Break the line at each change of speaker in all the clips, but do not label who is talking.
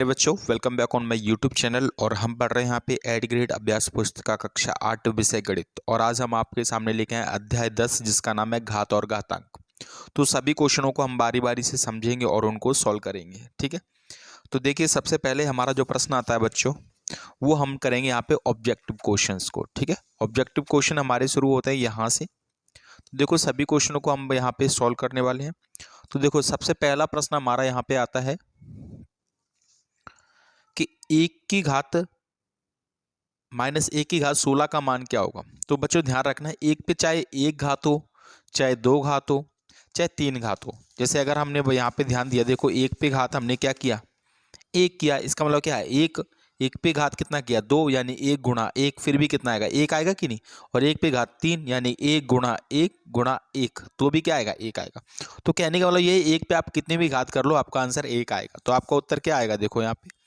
बच्चों, welcome back on my YouTube channel. और हम पढ़ रहे हैं यहाँ पे एड ग्रेड अभ्यास पुस्तिका कक्षा 8 विषय गणित। और आज हम आपके सामने लेके आए अध्याय 10 जिसका नाम है घात और घातांक। तो सभी क्वेश्चनों को हम बारी बारी से समझेंगे और उनको सॉल्व करेंगे। ठीक है, तो देखिए सबसे पहले हमारा जो प्रश्न आता है बच्चों, वो हम करेंगे यहाँ पे ऑब्जेक्टिव क्वेश्चंस को। ठीक है, ऑब्जेक्टिव क्वेश्चन हमारे शुरू होते हैं यहाँ से। तो देखो सभी क्वेश्चनों को हम यहाँ पे सॉल्व करने वाले हैं। तो देखो सबसे पहला प्रश्न हमारा यहाँ पे आता है कि 1 की घात माइनस 1 की घात 16 का मान क्या होगा। तो बच्चों ध्यान रखना है, एक पे चाहे 1 घात हो, चाहे 2 घात हो, चाहे 3 घात हो। जैसे अगर हमने यहाँ पे ध्यान दिया, देखो 1 पे घात हमने क्या किया, 1 किया। इसका मतलब क्या है, एक पे घात कितना किया, 2, यानी 1 गुणा 1, फिर भी कितना आएगा, 1 आएगा कि नहीं। और 1 पे घात 3 यानी 1 गुणा 1 गुणा 1, तो भी क्या आएगा, 1 आएगा। तो कहने का मतलब ये 1 पे आप कितनी भी घात कर लो, आपका आंसर 1 आएगा। तो आपका उत्तर क्या आएगा, देखो यहाँ पे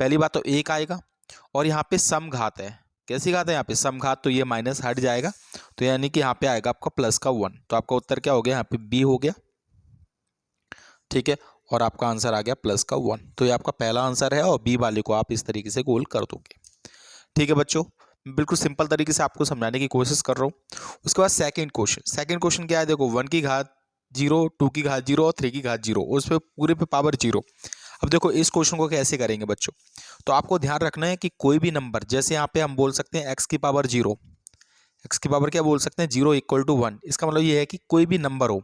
पहली बात तो 1 आएगा। और यहाँ पे सम घात है, कैसी घात है यहाँ पे, सम घात, तो ये माइनस हट जाएगा, तो यानी कि यहाँ पे आएगा आपका प्लस का 1। तो आपका उत्तर क्या हो गया, यहाँ पे बी हो गया। ठीक है, और आपका आंसर आ गया प्लस का 1। तो ये आपका पहला आंसर है और बी वाले को आप इस तरीके से गोल कर दोगे। ठीक है बच्चों, बिल्कुल सिंपल तरीके से आपको समझाने की कोशिश कर रहा हूँ। उसके बाद सेकंड क्वेश्चन क्या है, देखो 1 की घात 0, 2 की घात 0 और 3 की घात 0, उस पर पूरे पे पावर 0। अब देखो इस क्वेश्चन को कैसे करेंगे बच्चों, तो आपको ध्यान रखना है कि कोई भी नंबर, जैसे यहाँ पे हम बोल सकते हैं x की पावर 0, x की पावर क्या बोल सकते हैं, 0 = 1। इसका मतलब ये है कि कोई भी नंबर हो,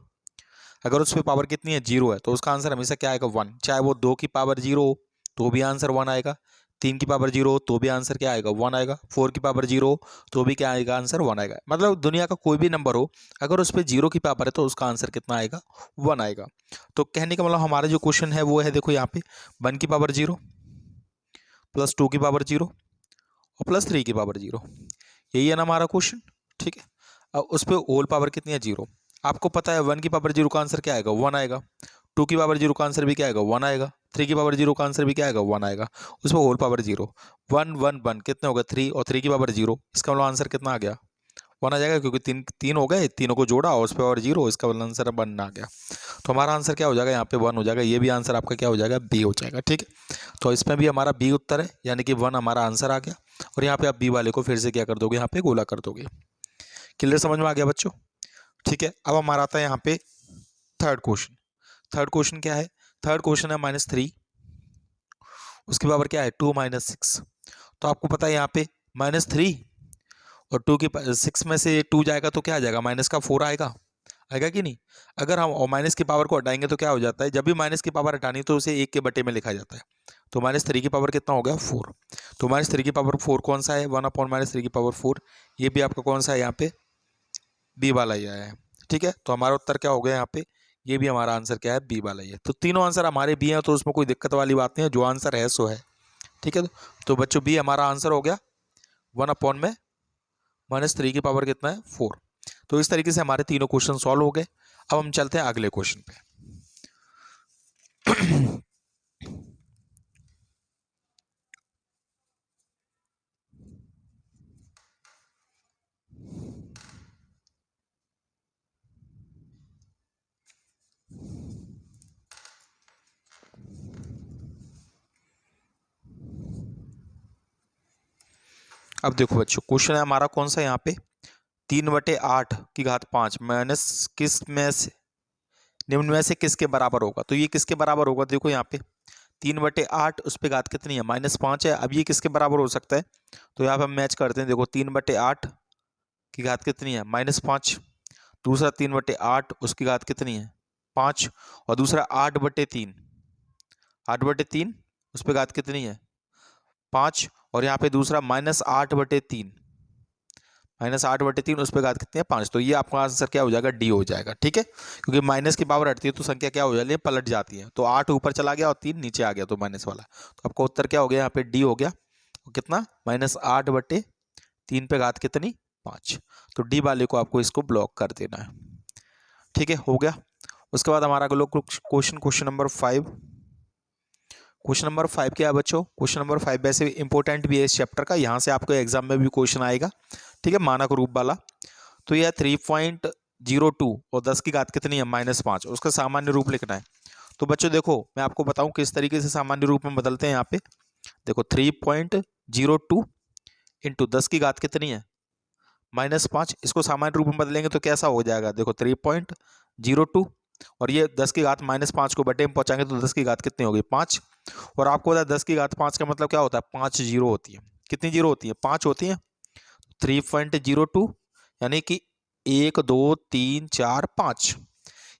अगर उस पर पावर कितनी है, 0 है, तो उसका आंसर हमेशा क्या आएगा, 1। चाहे वो 2 की पावर 0 हो तो भी आंसर 1 आएगा, 3 की पावर 0 हो तो भी आंसर क्या आएगा, 1 आएगा, 4 की पावर 0 हो तो भी क्या आएगा, आंसर 1 आएगा। मतलब दुनिया का कोई भी नंबर हो, अगर उस पर 0 की पावर है तो उसका आंसर कितना आएगा, 1 आएगा। तो कहने का मतलब हमारा जो क्वेश्चन है वो है, देखो यहाँ पे 1 की पावर 0 प्लस 2 की पावर 0 और प्लस 3 की पावर 0, यही है ना हमारा क्वेश्चन। ठीक है, अब उस पर होल पावर कितनी है, 0। आपको पता है 1 की पावर 0 का आंसर क्या आएगा, 1 आएगा। 2 की पावर 0 का आंसर भी क्या आएगा, 1 आएगा। 3 की पावर 0 का आंसर भी क्या आएगा, 1 आएगा। उस पर होल पावर 0, 1 1 1 कितने हो गए, 3, और 3 की पावर 0, इसका मतलब आंसर कितना आ गया, 1 आ जाएगा, क्योंकि तीन तीन हो गए, तीनों को जोड़ा और उस पर पावर 0, इसका मतलब आंसर 1 आ गया। तो हमारा आंसर क्या हो जाएगा, यहाँ पे 1 हो जाएगा। ये भी आंसर आपका क्या हो जाएगा, बी हो जाएगा। ठीक है, तो इसमें भी हमारा बी उत्तर है, यानी कि 1 हमारा आंसर आ गया। और यहाँ पे आप बी वाले को फिर से क्या कर दोगे, यहाँ पे गोला कर दोगे। क्लियर, समझ में आ गया बच्चों। ठीक है, अब हमारा आता है यहाँ पे थर्ड क्वेश्चन क्या है, थर्ड क्वेश्चन है -3, उसकी पावर क्या है, 2 - 6। तो आपको पता है यहाँ पे -3 और 2 की 6 में से 2 जाएगा तो क्या आ जाएगा, माइनस का 4 आएगा, आएगा कि नहीं। अगर हम माइनस की पावर को हटाएंगे तो क्या हो जाता है, जब भी माइनस की पावर हटानी तो उसे 1 के बटे में लिखा जाता है। तो -3 की पावर कितना हो गया, 4। तो -3 की पावर 4 कौन सा है, 1/-3 की पावर 4, ये भी आपका कौन सा है, यहाँ पे बी वाला ही आया है। ठीक है, तो हमारा उत्तर क्या हो गया यहाँ पे, ये भी हमारा आंसर क्या है, बी वाला ही है। तो तीनों आंसर हमारे बी हैं, तो उसमें कोई दिक्कत वाली बात नहीं है, जो आंसर है सो है। ठीक है, तो बच्चों बी हमारा आंसर हो गया, 1/-3 की पावर कितना है, 4। तो इस तरीके से हमारे तीनों क्वेश्चन सॉल्व हो गए। अब हम चलते हैं अगले क्वेश्चन पे। अब देखो बच्चों, क्वेश्चन है हमारा कौन सा, यहाँ पे 3/8 की घात 5 माइनस किस में से, निम्न में से किसके बराबर होगा। तो ये किसके बराबर होगा, देखो यहाँ पे 3/8, उस पर घात कितनी है, -5 है। अब ये किसके बराबर हो सकता है, तो यहाँ पे हम मैच करते हैं। देखो 3/8 की घात कितनी है, -5, दूसरा 3/8 उसकी घात कितनी है, 5, और दूसरा 8/3, 8/3 उस पर घात कितनी है, 5, और यहाँ पे दूसरा -8/3, -8/3 उस पर घात कितनी है, 5। तो ये आपका आंसर क्या हो जाएगा, डी हो जाएगा। ठीक है, क्योंकि माइनस की पावर हटती है तो संख्या क्या हो जाती है, पलट जाती है। तो 8 ऊपर चला गया और 3 नीचे आ गया, तो माइनस वाला। तो आपका उत्तर क्या हो गया, यहाँ पे डी हो गया। कितना, -8/3 पे घात कितनी, 5। तो डी वाले को आपको इसको ब्लॉक कर देना है। ठीक है, हो गया। उसके बाद हमारा क्वेश्चन नंबर 5। क्वेश्चन नंबर 5 क्या है बच्चों, क्वेश्चन नंबर 5 वैसे इंपॉर्टेंट भी है इस चैप्टर का, यहाँ से आपको एग्जाम में भी क्वेश्चन आएगा। ठीक है, मानक रूप वाला। तो यह 3.02 और 10 की घात कितनी है, -5, उसका सामान्य रूप लिखना है। तो बच्चों देखो मैं आपको बताऊं किस तरीके से सामान्य रूप में बदलते हैं। यहाँ पे देखो 3.02 इंटू 10 की घात कितनी है -5, इसको सामान्य रूप में बदलेंगे तो कैसा हो जाएगा, देखो 3.02 और ये 10 की घात -5 को बटे में पहुंचाएंगे तो 10 की घात कितनी होगी 5। और आपको पता है 10 की घात 5 का मतलब क्या होता है, 5 जीरो होती है। कितनी जीरो होती है, 5 होती है। 3.02 यानी कि 1 2 3 4 5,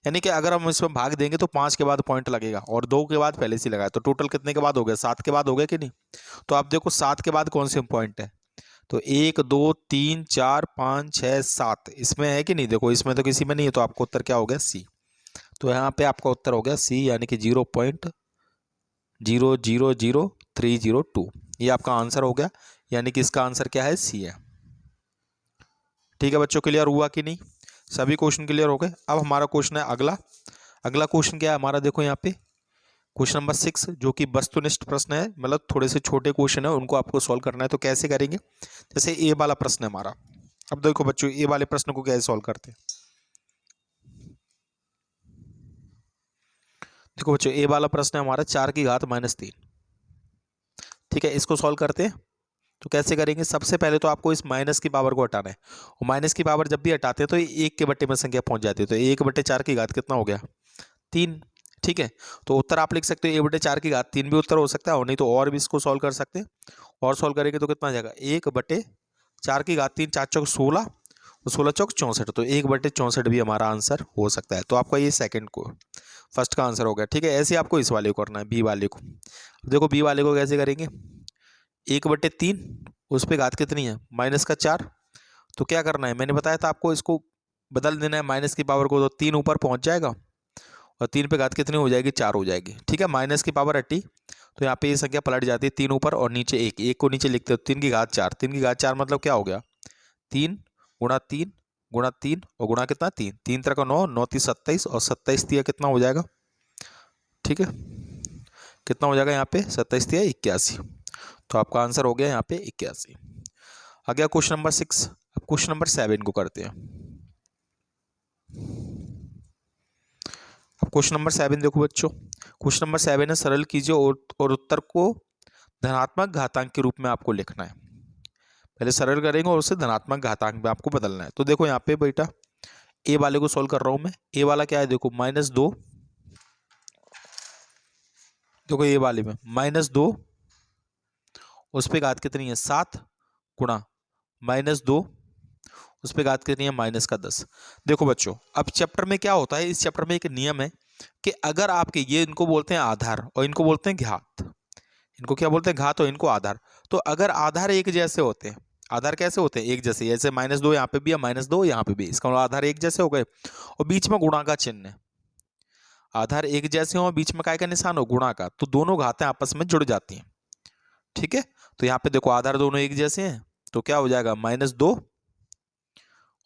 यानी कि अगर हम इसमें भाग देंगे तो 5 के बाद पॉइंट लगेगा और 2 के बाद पहले से लगाया, तो टोटल कितने के बाद हो गया, 7 के बाद हो गया कि नहीं। तो आप देखो 7 के बाद कौन से पॉइंट है, तो 1 2 3 4 5 6 7 इसमें है कि नहीं, देखो इसमें तो किसी में नहीं है, तो आपका उत्तर क्या हो गया सी। तो यहाँ पे आपका उत्तर हो गया सी, यानी कि 0.000302, ये आपका आंसर हो गया, यानी कि इसका आंसर क्या है, सी है। ठीक है बच्चों, क्लियर हुआ कि नहीं, सभी क्वेश्चन क्लियर हो गए। अब हमारा क्वेश्चन है अगला। अगला क्वेश्चन क्या है हमारा, देखो यहाँ पे क्वेश्चन नंबर 6 जो कि वस्तुनिष्ठ प्रश्न है, मतलब थोड़े से छोटे क्वेश्चन है, उनको आपको सॉल्व करना है। तो कैसे करेंगे, जैसे ए वाला प्रश्न है हमारा। अब देखो बच्चों ए वाले प्रश्न को कैसे सॉल्व करते हैं। देखो बच्चों ए वाला प्रश्न है हमारा 4 की घात -3। ठीक है, इसको सॉल्व करते हैं। तो कैसे करेंगे, सबसे पहले तो आपको इस माइनस की पावर को हटाना है, और माइनस की पावर जब भी हटाते हैं तो ये 1 के बट्टे में संख्या पहुंच जाती है। तो 1/4 की घात कितना हो गया, 3। ठीक है, तो उत्तर आप लिख सकते हो 1/4 की घात 3 भी उत्तर हो सकता है, और नहीं तो और भी इसको सॉल्व कर सकते हैं। और सॉल्व करेंगे तो कितना आ जाएगा, 1/4 की घात 3, 4 चौक 16 और 16 चौक 64, तो 1/64 भी हमारा आंसर हो सकता है। तो आपका ये सेकंड को फर्स्ट का आंसर हो गया। ठीक है, ऐसे आपको इस वाले को करना है, बी वाले को। देखो बी वाले को कैसे करेंगे, 1/3 उस पर घात कितनी है -4, तो क्या करना है, मैंने बताया था आपको, इसको बदल देना है माइनस की पावर को, तो 3 ऊपर पहुंच जाएगा और 3 पे घात कितनी हो जाएगी, 4 हो जाएगी। ठीक है, माइनस की पावर हटी तो यहाँ पे ये संख्या पलट जाती है, 3 ऊपर और नीचे 1, 1 को नीचे लिखते हो, 3 की घात 4, 3 की घात 4 मतलब क्या हो गया, 3 गुणा 3 गुणा 3 और गुणा कितना 3, 3 3 का 9, 9 3 27 और 27 तिया कितना हो जाएगा। ठीक है, कितना हो जाएगा यहाँ पे 27 तिया 81, तो आपका आंसर हो गया यहाँ पे 81। आ गया क्वेश्चन नंबर 6। अब क्वेश्चन नंबर 7 को करते हैं। अब क्वेश्चन नंबर 7 देखो बच्चों, क्वेश्चन नंबर 7 है सरल कीजिए और उत्तर को धनात्मक घातांक के रूप में आपको लिखना है। पहले सरल करेंगे और उसे धनात्मक घातांक में आपको बदलना है। तो देखो यहाँ पे बेटा ए वाले को सॉल्व कर रहा हूं मैं। ए वाला क्या है, देखो -2, देखो ए वाले में -2 उस पे घात कितनी है 7 गुणा -2 उस पे घात कितनी है -10। देखो बच्चों अब चैप्टर में क्या होता है, इस चैप्टर में एक नियम है कि अगर आपके ये इनको बोलते हैं आधार और इनको बोलते हैं घात, इनको क्या बोलते हैं घात और इनको आधार। तो अगर आधार एक जैसे होते हैं, आधार कैसे होते हैं एक जैसे, जैसे -2 यहाँ पे भी है -2 यहाँ पे भी, इसका मतलब आधार एक जैसे हो गए और बीच में गुणा का चिन्ह है। आधार एक जैसे हो बीच में काय का निशान हो, गुणा का, तो दोनों घातें आपस में जुड़ जाती हैं। ठीक है, तो यहाँ पे देखो आधार दोनों एक जैसे हैं तो क्या हो जाएगा -2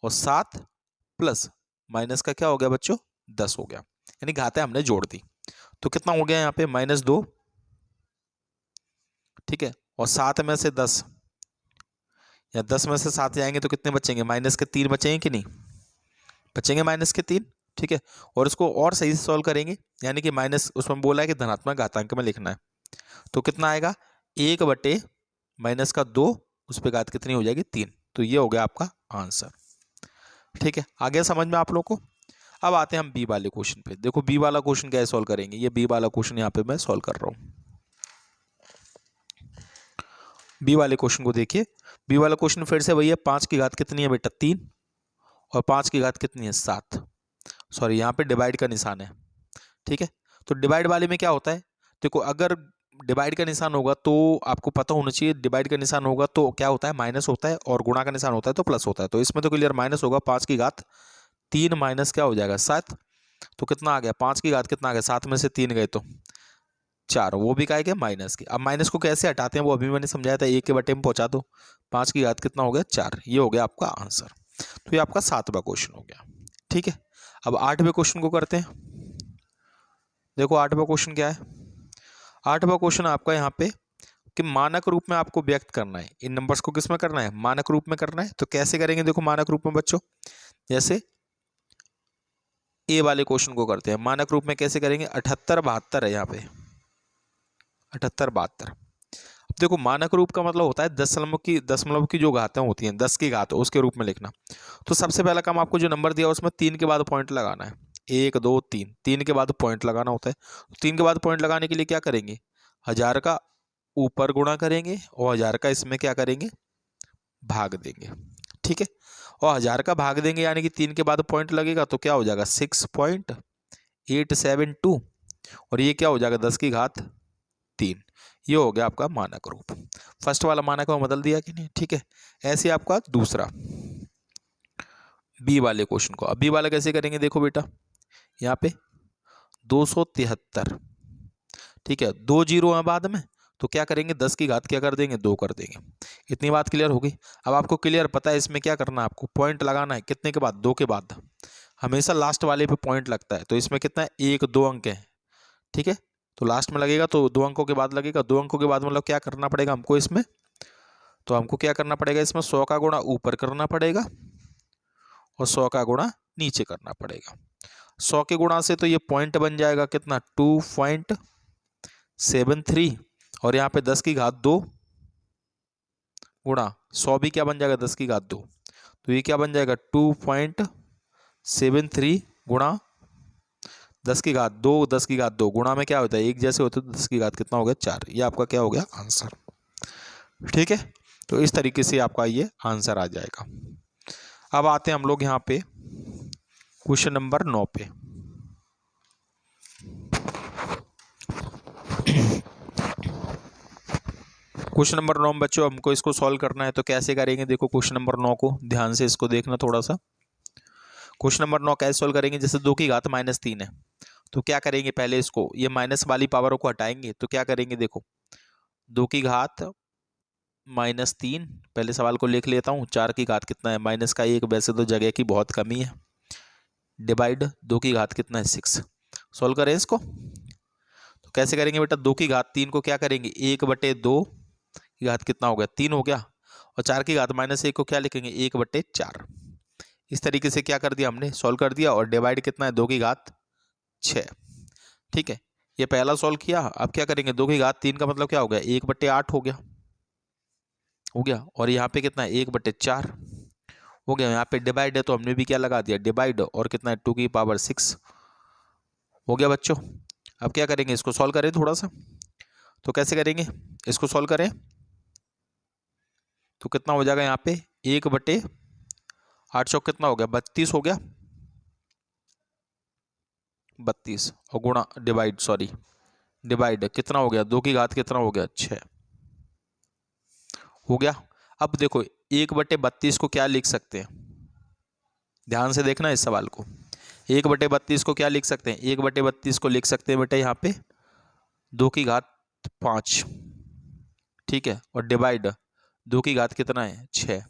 और 7 प्लस माइनस का क्या हो गया बच्चों 10 हो गया, यानी घातें हमने जोड़ दी। तो कितना हो गया यहाँ पे -2, ठीक है, और 7 में से 10 या 10 में से 7 जाएंगे तो कितने बचेंगे, -3 बचेंगे कि नहीं, बचेंगे -3। ठीक है, और इसको और सही से सॉल्व करेंगे, यानी कि माइनस उसमें बोला है कि धनात्मक घातांक में लिखना है। तो कितना आएगा 1/-2 उस पर घात कितनी हो जाएगी 3। तो ये हो गया आपका आंसर। ठीक है, आ गया समझ में आप लोगों को। अब आते हैं हम बी वाले क्वेश्चन पे। देखो बी वाला क्वेश्चन कैसे सॉल्व करेंगे, ये बी वाला क्वेश्चन यहाँ पे मैं सॉल्व कर रहा हूँ। बी वाले क्वेश्चन को देखिए, बी वाला क्वेश्चन फिर से वही है, 5 की घात कितनी है बेटा 3 और 5 की घात कितनी है 7, सॉरी यहाँ पे डिवाइड का निशान है। ठीक है, तो डिवाइड वाले में क्या होता है, देखो अगर डिवाइड का निशान होगा तो आपको पता होना चाहिए, डिवाइड का निशान होगा तो क्या होता है माइनस होता है, और गुणा का निशान होता है तो प्लस होता है। तो इसमें तो क्लियर माइनस होगा, 5 की घात 3 माइनस क्या हो जाएगा 7, तो कितना आ गया 5 की घात कितना आ गया, 7 में से 3 गए तो 4, वो भी क्या है माइनस की। अब माइनस को कैसे हटाते हैं वो अभी मैंने समझाया था, 1 के बटे में पहुंचा दो, 5 की घात कितना हो गया 4, ये हो गया आपका आंसर। तो ये आपका 7वां क्वेश्चन हो गया। ठीक है, अब 8वें क्वेश्चन को करते हैं। देखो 8वां क्वेश्चन क्या है, 8वां क्वेश्चन आपका यहाँ पे कि मानक रूप में आपको व्यक्त करना है, इन नंबर्स को किस में करना है, मानक रूप में करना है। तो कैसे करेंगे, देखो मानक रूप में बच्चों, जैसे ए वाले क्वेश्चन को करते हैं। मानक रूप में कैसे करेंगे, 78 72 है यहाँ पे, 78 72। अब देखो मानक रूप का मतलब होता है दशमलव की जो घातें होती हैं, 10 की घात उसके रूप में लिखना। तो सबसे पहला काम, आपको जो नंबर दिया उसमें 3 के बाद पॉइंट लगाना है, 1 2 3, 3 के बाद पॉइंट लगाना होता है। 3 के बाद पॉइंट लगाने के लिए क्या करेंगे, 1000 का ऊपर गुणा करेंगे और 1000 का इसमें क्या करेंगे, भाग देंगे। ठीक है, और 1000 का भाग देंगे यानी कि 3 के बाद पॉइंट लगेगा तो क्या हो जाएगा 6.872, और ये क्या हो जाएगा 10 की घात 3। ये हो गया आपका मानक रूप। फर्स्ट वाला मानक में बदल दिया कि नहीं। ठीक है, ऐसे आपका दूसरा बी वाले क्वेश्चन को, अब बी वाला कैसे करेंगे, देखो बेटा यहाँ पे 273, ठीक है, 2 जीरो है बाद में, तो क्या करेंगे 10 की घात क्या कर देंगे 2 कर देंगे। इतनी बात क्लियर हो गई। अब आपको क्लियर पता है इसमें क्या करना है, आपको पॉइंट लगाना है कितने के बाद, 2 के बाद। हमेशा लास्ट वाले पे पॉइंट लगता है, तो इसमें कितना है 1 2 अंक है। ठीक है, तो लास्ट में लगेगा तो 2 अंकों के बाद लगेगा, 2 अंकों के बाद मतलब क्या करना पड़ेगा हमको इसमें, तो हमको क्या करना पड़ेगा इसमें 100 का गुणा ऊपर करना पड़ेगा और 100 का गुणा नीचे करना पड़ेगा। 100 के गुणा से तो ये पॉइंट बन जाएगा कितना 2.73, और यहाँ पे 10 की घात 2 गुणा 100 भी क्या बन जाएगा 10 की घात 2, तो ये क्या बन जाएगा 2.73 गुणा 10 की घात 2, 10 की घात 2 गुणा में क्या होता है एक जैसे होते, तो 10 की घात कितना हो गया 4। ये आपका क्या हो गया आंसर। ठीक है, तो इस तरीके से आपका ये आंसर आ जाएगा। अब आते हैं हम लोग यहाँ पे क्वेश्चन नंबर 9 पे। क्वेश्चन नंबर 9 बच्चों हमको इसको सॉल्व करना है, तो कैसे करेंगे, देखो क्वेश्चन नंबर 9 को ध्यान से इसको देखना थोड़ा सा। क्वेश्चन नंबर 9 कैसे सॉल्व करेंगे, जैसे 2 की घात -3 है, तो क्या करेंगे पहले इसको ये माइनस वाली पावरों को हटाएंगे, तो क्या करेंगे देखो 2 की घात -3, पहले सवाल को लिख लेता हूँ, 4 की घात कितना है माइनस का 1, वैसे तो जगह की बहुत कमी है, डिवाइड 2 की घात कितना है 6। सॉल्व करें इसको, तो कैसे करेंगे बेटा 2 की घात 3 को क्या करेंगे 1/2 की घात कितना हो गया 3 हो गया, और 4 की घात -1 को क्या लिखेंगे 1/4। इस तरीके से क्या कर दिया हमने सॉल्व कर दिया, और डिवाइड कितना है 2 की घात 6। ठीक है, ये पहला सॉल्व किया। अब क्या करेंगे 2 की घात 3 का मतलब क्या हो गया 1/8 हो गया, और यहाँ पे कितना है 1/4 हो गया। यहाँ पे डिवाइड है तो हमने भी क्या लगा दिया डिवाइड, और कितना है 2 की पावर 6 हो गया बच्चों। अब क्या करेंगे इसको सॉल्व करें थोड़ा सा, तो कैसे करेंगे इसको सॉल्व करें, तो कितना हो जाएगा यहाँ पे 1/8 चौक कितना हो गया 32 हो गया, 32 और गुणा डिवाइड कितना हो गया 2 की घात कितना हो गया 6 हो गया। अब देखो 1/32 को क्या लिख सकते हैं, ध्यान से देखना इस सवाल को। 1/32 को क्या लिख सकते हैं, 1/32 को लिख सकते हैं बेटा यहाँ पे 2 की घात 5, ठीक है, और डिवाइड 2 की घात कितना है 6,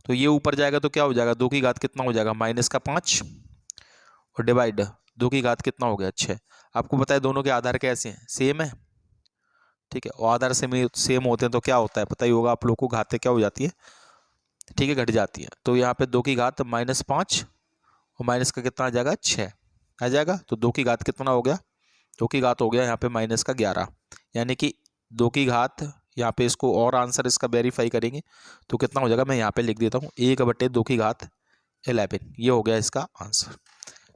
तो ये ऊपर जाएगा तो क्या हो जाएगा 2 की घात कितना हो जाएगा -5, और डिवाइड 2 की घात कितना हो गया 6। आपको पता है दोनों के आधार कैसे हैं सेम है, ठीक है, और आधार सेम होते हैं तो क्या होता है पता ही होगा आप लोग को, घातें क्या हो जाती है, ठीक है, घट जाती है। तो यहाँ पे 2 की घात -5 और माइनस का कितना आ जाएगा 6 आ जाएगा, तो 2 की घात कितना हो गया 2 की घात हो गया यहाँ पे -11, यानी कि 2 की घात यहाँ पे इसको और आंसर इसका वेरीफाई करेंगे तो कितना हो जाएगा, मैं यहाँ पे लिख देता हूँ 1/2 की घात 11, ये हो गया इसका आंसर।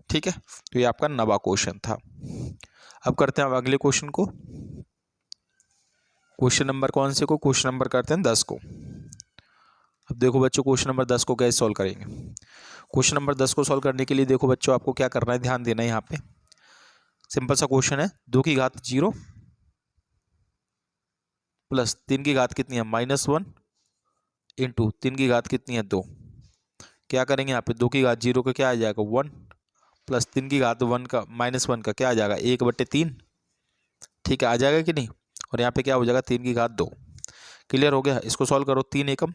ठीक है, तो ये आपका 9वां क्वेश्चन था। अब करते हैं अगले क्वेश्चन को, क्वेश्चन नंबर कौन से को, क्वेश्चन नंबर करते हैं 10 को। अब देखो बच्चों क्वेश्चन नंबर 10 को कैसे सॉल्व करेंगे। क्वेश्चन नंबर 10 को सॉल्व करने के लिए देखो बच्चों आपको क्या करना है, ध्यान देना है। यहाँ पे सिंपल सा क्वेश्चन है, 2 की घात 0 प्लस 3 की घात कितनी है -1 इंटू 3 की घात कितनी है 2। क्या करेंगे यहाँ पे 2 की घात 0 का क्या आ जाएगा 1 प्लस 3 की घात 1 का -1 का क्या आ जाएगा 1/3, ठीक है, आ जाएगा कि नहीं। और यहाँ पे क्या हो जाएगा 3 की घात 2। क्लियर हो गया, इसको सॉल्व करो। 3 एकम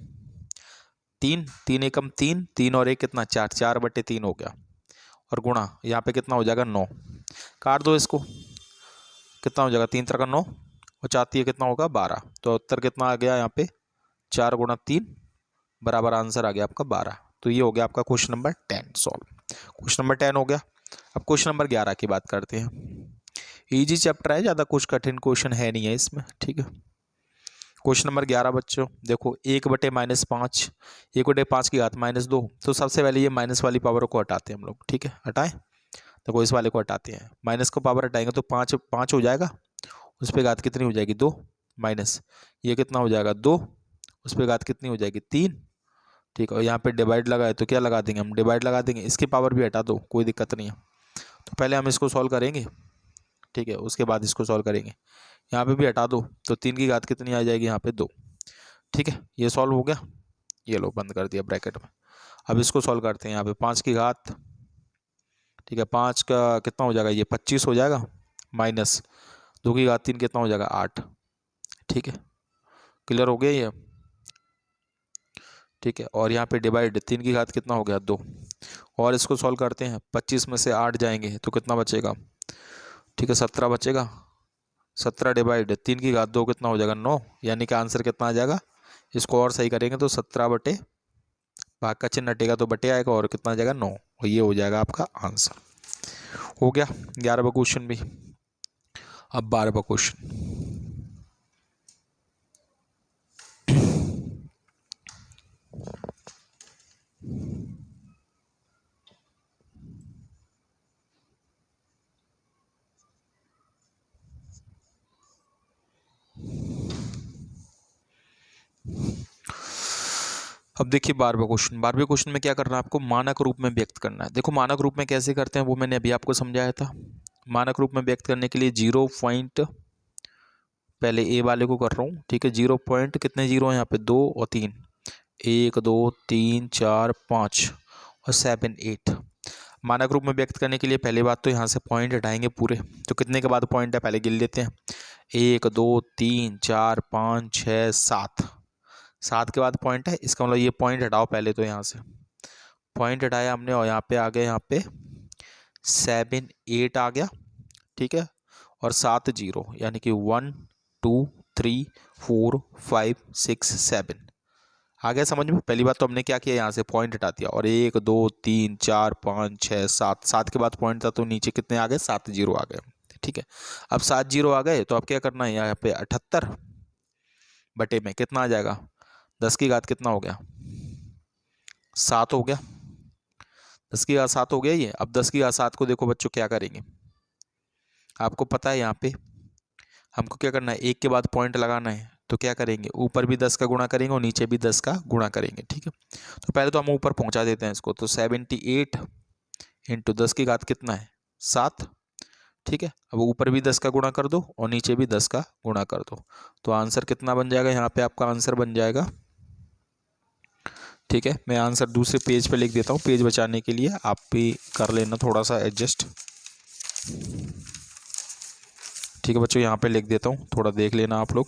3, 3 एकम 3, 3 और 1 कितना 4, 4/3 हो गया, और गुणा यहाँ पे कितना हो जाएगा 9, काट दो इसको, कितना हो जाएगा 3 3 का 9, और 4 कितना होगा 12, तो उत्तर कितना आ गया यहाँ पे 4 × 3 बराबर आंसर आ गया आपका 12। तो ये हो गया आपका question number 10 solve. Question number 10 हो गया। अब क्वेश्चन नंबर 11 की बात करते हैं। इजी चैप्टर है, ज़्यादा कुछ कठिन क्वेश्चन है नहीं है इसमें, ठीक है। क्वेश्चन नंबर 11 बच्चों देखो, 1/-5, 1/5 की घात -2। तो सबसे पहले ये माइनस वाली पावर को हटाते हैं हम लोग, ठीक है, हटाएं। देखो इस वाले को हटाते हैं, माइनस को पावर हटाएंगे तो 5 हो जाएगा, उस पर घात कितनी हो जाएगी 2, माइनस ये कितना हो जाएगा 2, उस पर घात कितनी हो जाएगी 3, ठीक है। और यहाँ पे डिवाइड लगाए तो क्या लगा देंगे हम, डिवाइड लगा देंगे, इसकी पावर भी हटा दो, कोई दिक्कत नहीं है। तो पहले हम इसको सॉल्व करेंगे, ठीक है, उसके बाद इसको सॉल्व करेंगे। यहाँ पे भी हटा दो तो 3 की घात कितनी आ जाएगी यहाँ पे 2, ठीक है। ये सॉल्व हो गया, ये लो बंद कर दिया ब्रैकेट में। अब इसको सॉल्व करते हैं, यहाँ पे 5 की घात, ठीक है, 5 का कितना हो जाएगा, ये 25 हो जाएगा, माइनस 2 की घात 3 कितना हो जाएगा 8, ठीक है। क्लियर हो गया ये, ठीक है। और यहाँ पे डिवाइड 3 की घात कितना हो गया 2, और इसको सॉल्व करते हैं, 25 में से 8 जाएंगे तो कितना बचेगा, ठीक है, 17 बचेगा। 17 डिवाइड 3 की घात 2 कितना हो जाएगा 9, यानी कि आंसर कितना आ जाएगा। इसको और सही करेंगे तो 17 बटे, भाग का चिन्ह हटेगा तो बटे आएगा, और कितना आ जाएगा 9, और ये हो जाएगा आपका आंसर। हो गया 11वां क्वेश्चन भी। अब 12वां क्वेश्चन, अब देखिए 12वें क्वेश्चन में क्या करना है आपको, मानक रूप में व्यक्त करना है। देखो मानक रूप में कैसे करते हैं वो मैंने अभी आपको समझाया था। मानक रूप में व्यक्त करने के लिए 0 पॉइंट, पहले ए वाले को कर रहा हूँ, ठीक है, 0 पॉइंट कितने जीरो हैं यहाँ पे 2 और 3, 1 2 3 4 5 और 7 8। मानक रूप में व्यक्त करने के लिए पहली बात तो यहाँ से पॉइंट हटाएंगे पूरे, तो कितने के बाद पॉइंट है पहले गिन लेते हैं, 1 2 3 4 5 6 7, 7 के बाद पॉइंट है, इसका मतलब ये पॉइंट हटाओ पहले, तो यहाँ से पॉइंट हटाया हमने, और यहाँ पे आ गया, यहाँ पे 7 8 आ गया, ठीक है, और 7 0, यानी कि 1 2 3 4 5 6 7 आ गया समझ में। पहली बात तो हमने क्या किया, यहाँ से पॉइंट हटा दिया, और 1 2 3 4 5 6 7, 7 के बाद पॉइंट था तो नीचे कितने आ गए 7 0 आ गए, ठीक है। अब 7 0 आ गए तो अब क्या करना है, यहाँ पे 78 बटे में कितना आ जाएगा, 10 की घात कितना हो गया 7 हो गया, 10 की घात 7 हो गया ये। अब 10 की घात 7 को देखो बच्चों क्या करेंगे, आपको पता है यहाँ पे हमको क्या करना है, 1 के बाद पॉइंट लगाना है, तो क्या करेंगे, ऊपर भी 10 का गुणा करेंगे और नीचे भी 10 का गुणा करेंगे, ठीक है। तो पहले तो हम ऊपर पहुंचा देते हैं इसको, तो 78 इंटू 10 की घात कितना है 7, ठीक है। अब ऊपर भी 10 का गुणा कर दो और नीचे भी 10 का गुणा कर दो, तो आंसर कितना बन जाएगा, यहाँ पे आपका आंसर बन जाएगा, ठीक है। मैं आंसर दूसरे पेज पे लिख देता हूँ, पेज बचाने के लिए आप भी कर लेना थोड़ा सा एडजस्ट, ठीक है बच्चों, यहाँ पे लिख देता हूँ, थोड़ा देख लेना आप लोग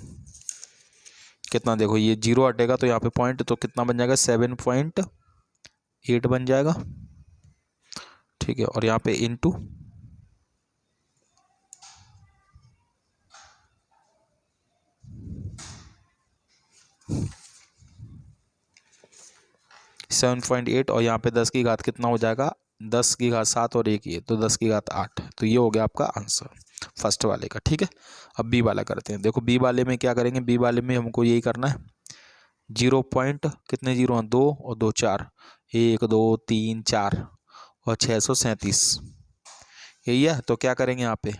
कितना। देखो ये 0 हटेगा तो यहाँ पे पॉइंट, तो कितना बन जाएगा 7.8 बन जाएगा, ठीक है। और यहाँ पे इंटू 7.8, और यहाँ पे 10 की घात कितना हो जाएगा, 10 की घात 7 और 1 ये, तो 10 की घात 8, तो ये हो गया आपका आंसर फर्स्ट वाले का, ठीक है। अब बी वाला करते हैं। देखो बी वाले में क्या करेंगे, बी वाले में हमको यही करना है, 0 पॉइंट कितने जीरो हैं 2 और 2 4, 1 2 3 4 और 637, यही है। तो क्या करेंगे यहाँ पे,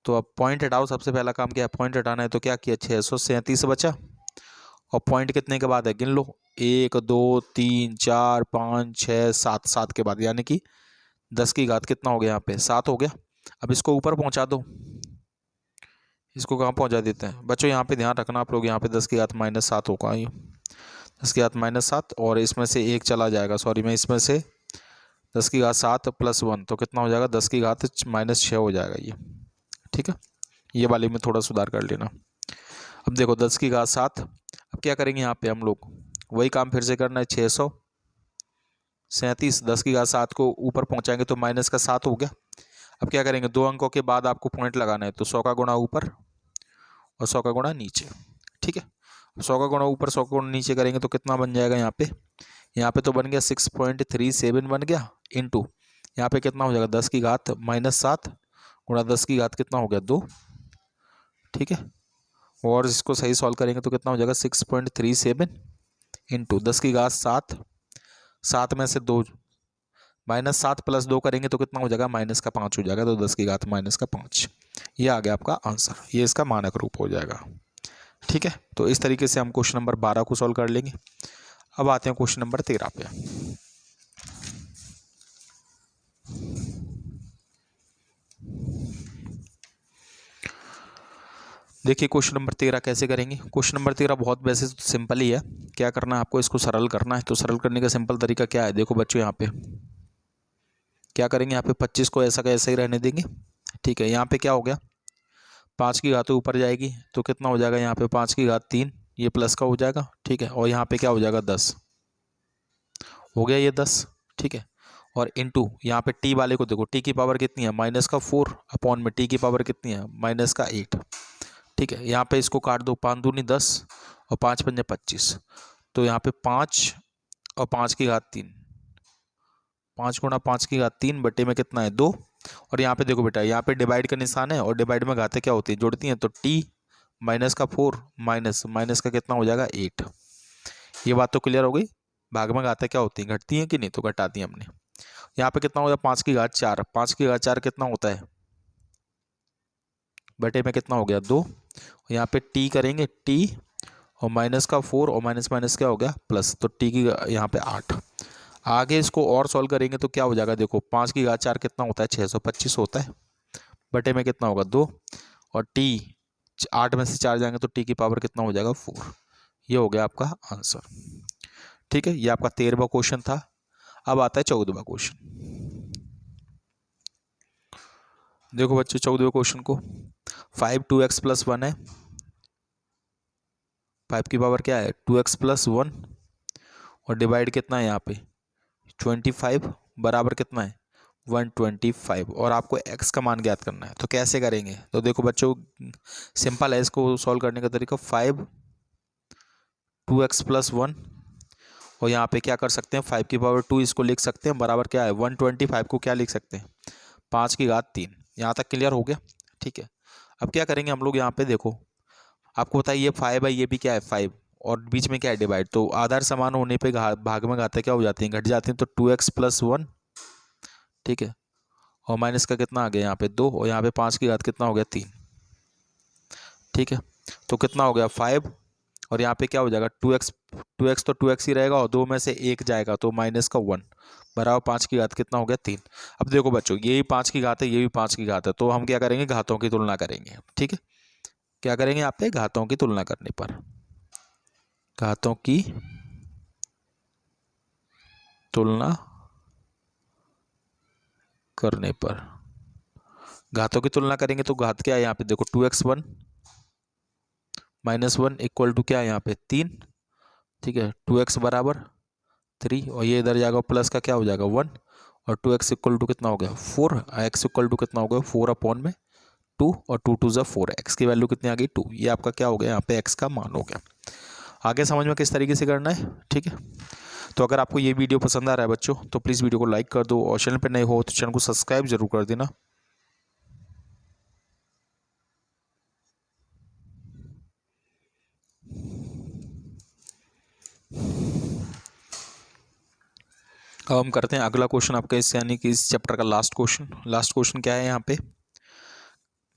तो अब पॉइंट हटाओ, सबसे पहला काम क्या है, पॉइंट हटाना है, तो क्या किया 637 बचा, और पॉइंट कितने के बाद है गिन लो, 1 2 3 4 5 6 7, 7 के बाद, यानी कि 10 की घात कितना हो गया यहाँ पे 7 हो गया। अब इसको ऊपर पहुँचा दो, इसको कहाँ पहुँचा देते हैं बच्चों, यहाँ पे ध्यान रखना आप लोग, यहाँ पे 10 की घात -7 होगा, ये 10 की घात -7, और इसमें से 1 चला जाएगा, सॉरी मैं इसमें से 10 की घात 7 + 1 तो कितना हो जाएगा, 10 की घात -6 हो जाएगा ये, ठीक है। ये वाले में थोड़ा सुधार कर लेना। अब देखो 10 की घात 7, अब क्या करेंगे यहाँ पे हम लोग, वही काम फिर से करना है, 637, 10 की घात 7 को ऊपर पहुँचाएंगे तो माइनस का 7 हो गया। अब क्या करेंगे, 2 अंकों के बाद आपको पॉइंट लगाना है, तो 100 का गुणा ऊपर और 100 का गुणा नीचे, ठीक है। 100 का गुणा ऊपर 100 का गुणा नीचे करेंगे तो कितना बन जाएगा, यहाँ पे तो बन गया 6.37 बन गया, इंटू यहाँ पे कितना हो जाएगा 10 की घात -7 गुणा 10 की घात कितना हो गया 2। ठीक है, और इसको सही सॉल्व करेंगे तो कितना हो जाएगा 6.37 इंटू 10 की घात 7, 7 में से 2 -7 + 2 करेंगे तो कितना हो जाएगा -5 हो जाएगा, तो 10 की घात -5। ये आ गया आपका आंसर, ये इसका मानक रूप हो जाएगा। ठीक है, तो इस तरीके से हम क्वेश्चन नंबर 12 को सॉल्व कर लेंगे। अब आते हैं क्वेश्चन नंबर 13 पे। देखिए क्वेश्चन नंबर 13 कैसे करेंगे। क्वेश्चन नंबर 13 बहुत वैसे तो सिंपल ही है। क्या करना है आपको, इसको सरल करना है। तो सरल करने का सिंपल तरीका क्या है, देखो बच्चों यहाँ पे क्या करेंगे, यहाँ पे 25 को ऐसा का ऐसा ही रहने देंगे। ठीक है, यहाँ पे क्या हो गया 5 की घात ऊपर जाएगी तो कितना हो जाएगा यहाँ पे 5 की घात 3, ये प्लस का हो जाएगा। ठीक है, और यहाँ पे क्या हो जाएगा 10 हो गया, ये 10। ठीक है, और इनटू यहाँ पे टी वाले को देखो, टी की पावर कितनी है -4 अपॉन में टी की पावर कितनी है -8। ठीक है, यहाँ पे इसको काट दो, 5 दूनी 10 और 5 पंजे 25, तो यहाँ पे 5 और 5 की घात 3, 5 गुणा 5 की घात 3 बटे में कितना है 2। और यहाँ पे देखो बेटा, यहाँ पे डिवाइड का निशान है और डिवाइड में घातें क्या होती है जुड़ती हैं, तो टी -4 माइनस का कितना हो जाएगा 8। ये बात तो क्लियर हो गई। भाग में घातें क्या होती हैं, घटती हैं कि नहीं, तो घटाती हैं हमने। यहाँ पे कितना हो जाएगा 5 की घात 4, 5 की घात 4 कितना होता है बटे में कितना हो गया 2। यहाँ पे टी करेंगे, टी और -4 और माइनस क्या हो गया प्लस, तो टी की यहाँ पे 8। आगे इसको और सॉल्व करेंगे तो क्या हो जाएगा, देखो 5 की घात 4 कितना होता है 625 होता है, बटे में कितना होगा 2, और टी 8 में से 4 जाएंगे तो टी की पावर कितना हो जाएगा 4। ये हो गया आपका आंसर। ठीक है, ये आपका 13वां क्वेश्चन था। अब आता है 14वां क्वेश्चन। देखो बच्चों 14वें क्वेश्चन को 5 2x + 1 है, 5 की पावर क्या है 2x + 1 और डिवाइड कितना है यहाँ पे 25 बराबर कितना है 125, और आपको x का मान ज्ञात करना है। तो कैसे करेंगे, तो देखो बच्चों सिंपल है, इसको सॉल्व करने का तरीका 5 2x + 1 और यहाँ पे क्या कर सकते हैं 5 की पावर 2 इसको लिख सकते हैं बराबर क्या है 125 को क्या लिख सकते हैं 5 की घात 3। यहाँ तक क्लियर हो गया। ठीक है, अब क्या करेंगे हम लोग, यहाँ पे देखो आपको बताइए ये 5 है, ये भी क्या है 5 और बीच में क्या है डिवाइड, तो आधार समान होने पे भाग में घातें क्या हो जाती हैं घट जाती हैं, तो 2x + 1। ठीक है, और माइनस का कितना आ गया यहाँ पे 2 और यहाँ पे 5 की घात कितना हो गया 3। ठीक है, तो कितना हो गया 5 और यहाँ पे क्या हो जाएगा 2x तो 2x ही रहेगा और 2 में से 1 जाएगा तो -1 बराबर 5 की घात कितना हो गया 3। अब देखो बच्चों ये भी 5 की घात है, ये भी 5 की घात है, तो हम क्या करेंगे घातों की तुलना करेंगे। ठीक है, क्या करेंगे यहाँ पे घातों की तुलना करने पर, घातों की तुलना करने पर, घातों की तुलना करेंगे तो घात क्या है यहाँ पे देखो 2x1 -1 इक्वल टू क्या है यहाँ पे 3। ठीक है, 2x बराबर 3 और ये इधर जाएगा प्लस का क्या हो जाएगा 1 और 2x इक्वल टू कितना हो गया 4, x इक्वल टू कितना हो गया 4 अपॉन में 2 और 2 2 = 4, x की वैल्यू कितनी आ गई 2। ये आपका क्या हो गया यहाँ पे x का मान हो गया। आगे समझ में किस तरीके से करना है। ठीक है, तो अगर आपको ये वीडियो पसंद आ रहा है बच्चों तो प्लीज़ वीडियो को लाइक कर दो और चैनल पर नए हो तो चैनल को सब्सक्राइब जरूर कर देना। अब हम करते हैं अगला क्वेश्चन आपका, इस यानी कि इस चैप्टर का लास्ट क्वेश्चन क्या है यहाँ पे,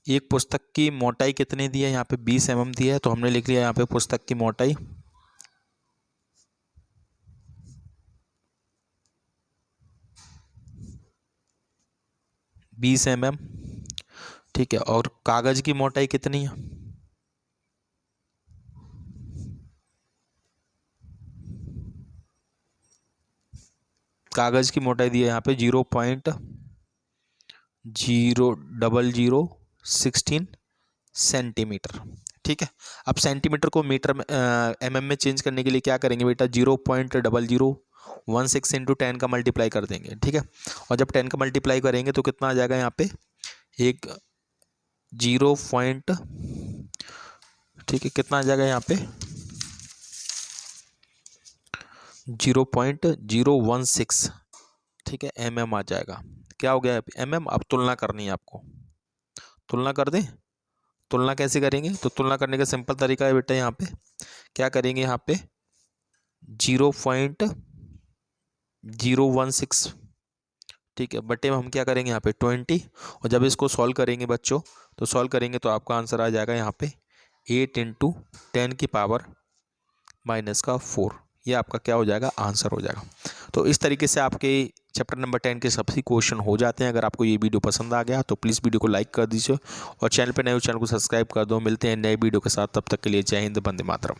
एक पुस्तक की मोटाई कितनी दी है यहाँ पे 20 mm दी है, तो हमने लिख लिया यहाँ पे पुस्तक की मोटाई 20 mm। ठीक है, और कागज की मोटाई कितनी है, कागज की मोटाई दी है यहाँ पे 0.00016 सेंटीमीटर। ठीक है, अब सेंटीमीटर को मीटर में mm में चेंज करने के लिए क्या करेंगे बेटा 0.0016 इंटू 10 का मल्टीप्लाई कर देंगे। ठीक है, और जब 10 का मल्टीप्लाई करेंगे तो कितना आ जाएगा यहाँ पे एक 0 पॉइंट, ठीक है कितना आ जाएगा यहाँ पे 0.016। ठीक है, mm आ जाएगा। क्या हो गया mm? अब तुलना करनी है आपको, तुलना कर दें। तुलना कैसे करेंगे? तो तुलना करने का सिंपल तरीका है बेटा, यहाँ पे क्या करेंगे, यहाँ पे 0.016, ठीक है, बटे में हम क्या करेंगे यहाँ पे 20, और जब इसको सॉल्व करेंगे बच्चों, तो सॉल्व करेंगे तो आपका आंसर आ जाएगा यहाँ पे 8 × 10⁻⁻⁴। ये आपका क्या हो जाएगा, आंसर हो जाएगा। तो इस तरीके से आपके चैप्टर नंबर 10 के सभी क्वेश्चन हो जाते हैं। अगर आपको ये वीडियो पसंद आ गया तो प्लीज़ वीडियो को लाइक कर दीजिए, और चैनल पर नए हो चैनल को सब्सक्राइब कर दो। मिलते हैं नए वीडियो के साथ, तब तक के लिए जय हिंद, वंदे मातरम।